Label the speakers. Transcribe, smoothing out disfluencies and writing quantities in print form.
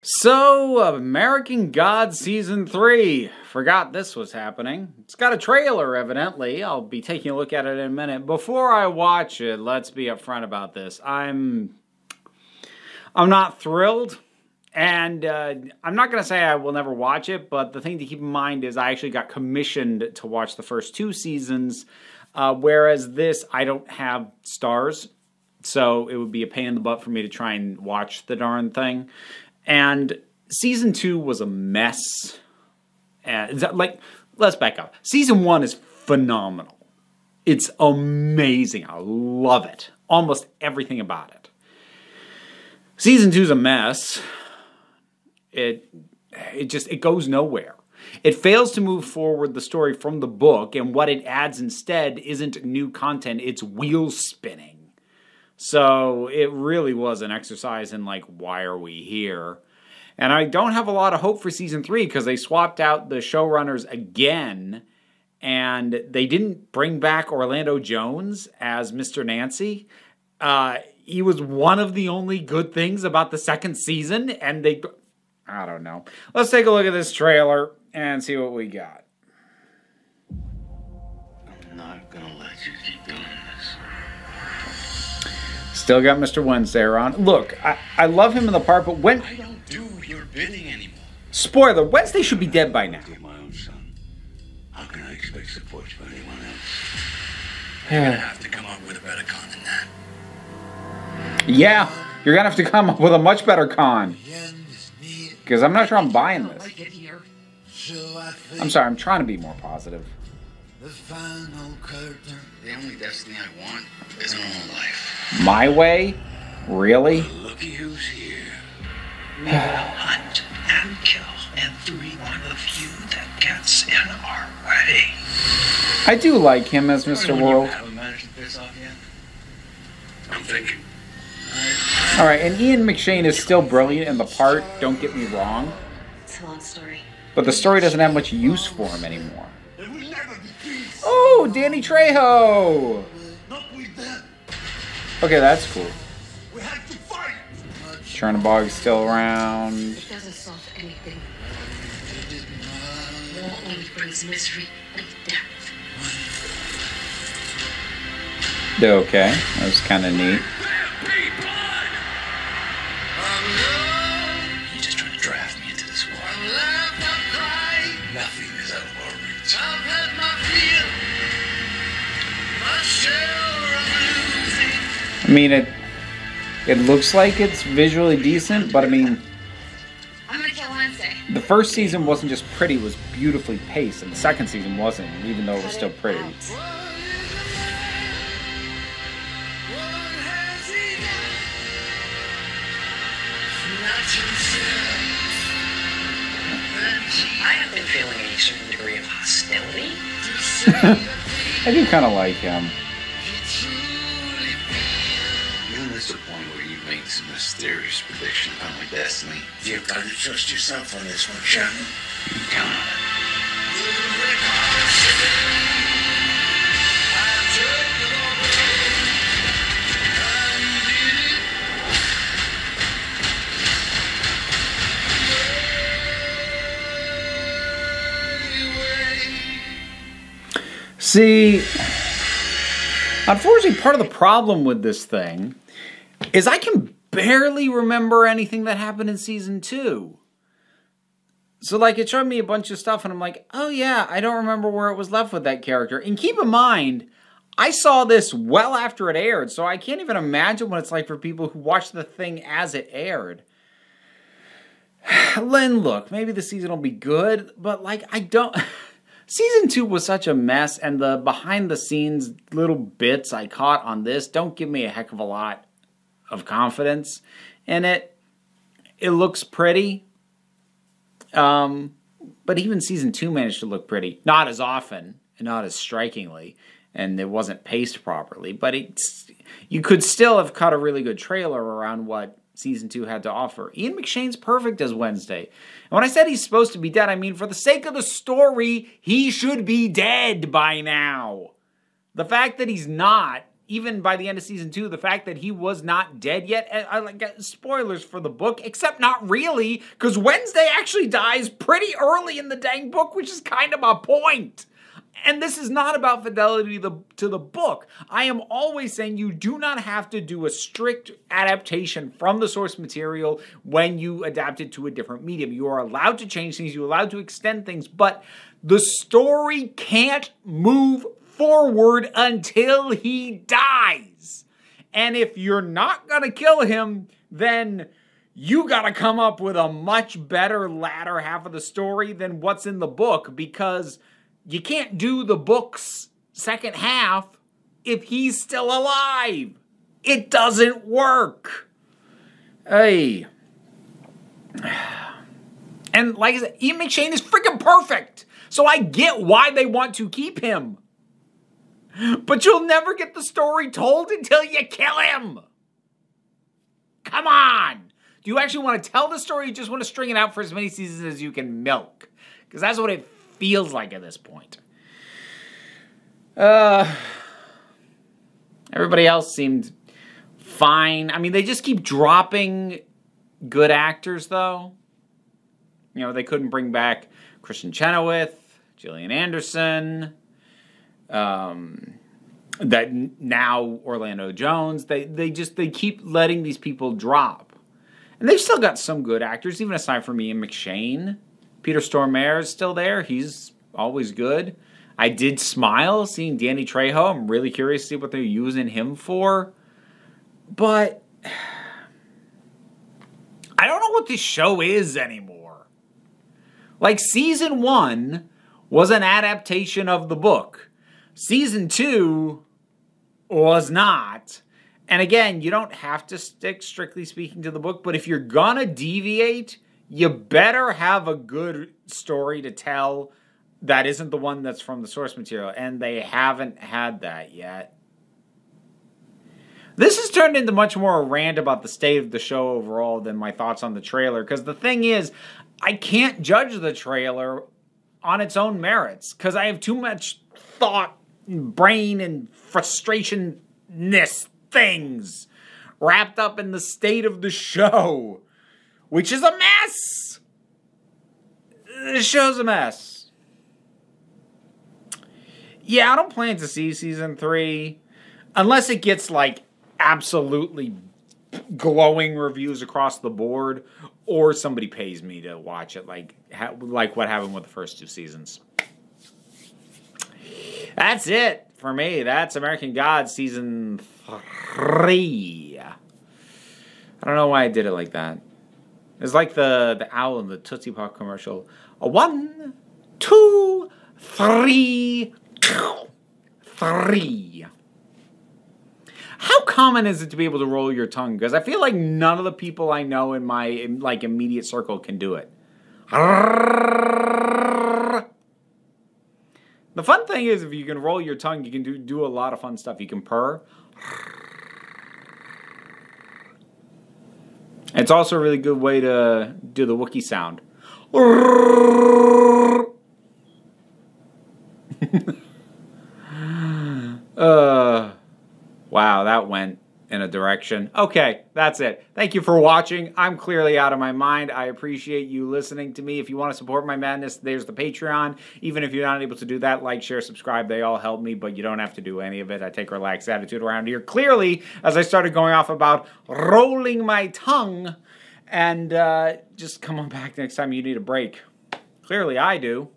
Speaker 1: So, American Gods Season 3. Forgot this was happening. It's got a trailer, evidently. I'll be taking a look at it in a minute. Before I watch it, let's be upfront about this. I'm not thrilled. And I'm not going to say I will never watch it, but the thing to keep in mind is I actually got commissioned to watch the first 2 seasons, whereas this, I don't have Starz, so it would be a pain in the butt for me to try and watch the darn thing. And Season 2 was a mess. Let's back up. Season 1 is phenomenal. It's amazing. I love it. Almost everything about it. Season 2 is a mess. It goes nowhere. It fails to move forward the story from the book, and what it adds instead isn't new content, it's wheel spinning. So it really was an exercise in, why are we here? And I don't have a lot of hope for Season 3 because they swapped out the showrunners again, and they didn't bring back Orlando Jones as Mr. Nancy. He was one of the only good things about the second season, and I don't know. Let's take a look at this trailer and see what we got.
Speaker 2: I'm not gonna let you keep doing this.
Speaker 1: Still got Mr. Wednesday around. Look, I love him in the part, but when...
Speaker 2: I don't do your bidding anymore.
Speaker 1: Spoiler, Wednesday should be dead by now.
Speaker 2: I'm my own son. How can I expect support from anyone else? You're gonna have to come up with a better con than that.
Speaker 1: Yeah, you're gonna have to come up with a much better con. Because I'm not sure I'm buying this. I'm sorry, I'm trying to be more positive.
Speaker 2: The only destiny I want is a normal life.
Speaker 1: My way? Really?
Speaker 2: Looky who's here. We will hunt and kill every one of you that gets in our way.
Speaker 1: I do like him as Mr. World.
Speaker 2: Haven't managed to piss off yet? I'm thinking.
Speaker 1: Alright, and Ian McShane is still brilliant in the part, don't get me wrong.
Speaker 3: It's a long story.
Speaker 1: But the story doesn't have much use for him anymore. Oh, Danny Trejo! Okay, that's cool. Chernabog's still around.
Speaker 3: It doesn't solve anything. War only brings misery and death.
Speaker 1: Okay, that was kind of neat.
Speaker 2: You're just trying to draft me into this war. Nothing is out of our reach.
Speaker 1: I mean, it looks like it's visually decent, but I mean,
Speaker 3: I'm gonna kill Wednesday.
Speaker 1: the first season wasn't just pretty, it was beautifully paced, and the second season wasn't, even though it was still pretty.
Speaker 4: I have been feeling a certain degree of hostility.
Speaker 1: I do kind of like him.
Speaker 2: Isn't this the point where you make some mysterious prediction about my destiny? You've got to trust yourself on this one, Shannon. You count on it.
Speaker 1: See, unfortunately, part of the problem with this thing is I can barely remember anything that happened in Season 2. So, it showed me a bunch of stuff, and I'm like, oh yeah, I don't remember where it was left with that character. And keep in mind, I saw this well after it aired, so I can't even imagine what it's like for people who watched the thing as it aired. Len, look, maybe the season will be good, but, I don't... Season 2 was such a mess, and the behind-the-scenes little bits I caught on this don't give me a heck of a lot of confidence in it. It looks pretty, but even Season 2 managed to look pretty. Not as often, and not as strikingly, and it wasn't paced properly, but you could still have cut a really good trailer around what Season 2 had to offer. Ian McShane's perfect as Wednesday. And when I said he's supposed to be dead, I mean, for the sake of the story, he should be dead by now. The fact that he's not, even by the end of season 2, the fact that he was not dead yet, I like spoilers for the book, except not really, because Wednesday actually dies pretty early in the dang book, which is kind of my point. And this is not about fidelity to the book. I am always saying you do not have to do a strict adaptation from the source material when you adapt it to a different medium. You are allowed to change things, you're allowed to extend things, but the story can't move forward until he dies. And if you're not going to kill him, then you got to come up with a much better latter half of the story than what's in the book, because you can't do the book's second half if he's still alive. It doesn't work. Hey. And like I said, Ian McShane is freaking perfect. So I get why they want to keep him. But you'll never get the story told until you kill him. Come on. Do you actually want to tell the story, or you just want to string it out for as many seasons as you can milk? Because that's what it feels like at this point. Everybody else seemed fine. I mean, they just keep dropping good actors, though. You know, they couldn't bring back Kristen Chenoweth, Gillian Anderson, that now Orlando Jones. They keep letting these people drop. And they've still got some good actors, even aside from Ian McShane. Peter Stormare is still there. He's always good. I did smile seeing Danny Trejo. I'm really curious to see what they're using him for. But I don't know what this show is anymore. Like, season 1 was an adaptation of the book. Season 2 was not. And again, you don't have to stick, strictly speaking, to the book. But if you're gonna deviate, you better have a good story to tell that isn't the one that's from the source material. And they haven't had that yet. This has turned into much more a rant about the state of the show overall than my thoughts on the trailer. Because the thing is, I can't judge the trailer on its own merits. Because I have too much thought, brain, and frustration-ness things wrapped up in the state of the show. Which is a mess. The show's a mess. Yeah, I don't plan to see season 3. Unless it gets, like, absolutely glowing reviews across the board. Or somebody pays me to watch it, like what happened with the first 2 seasons. That's it for me. That's American Gods season 3. I don't know why I did it like that. It's like the owl in the Tootsie Pop commercial. 1, 2, 3, 3. How common is it to be able to roll your tongue? Because I feel like none of the people I know in my immediate circle can do it. The fun thing is, if you can roll your tongue, you can do a lot of fun stuff. You can purr. It's also a really good way to do the Wookiee sound. Wow, that went in a direction. Okay, that's it. Thank you for watching. I'm clearly out of my mind. I appreciate you listening to me. If you want to support my madness, there's the Patreon. Even if you're not able to do that, like, share, subscribe. They all help me, but you don't have to do any of it. I take a relaxed attitude around here. Clearly, as I started going off about rolling my tongue, and just come on back next time you need a break. Clearly, I do.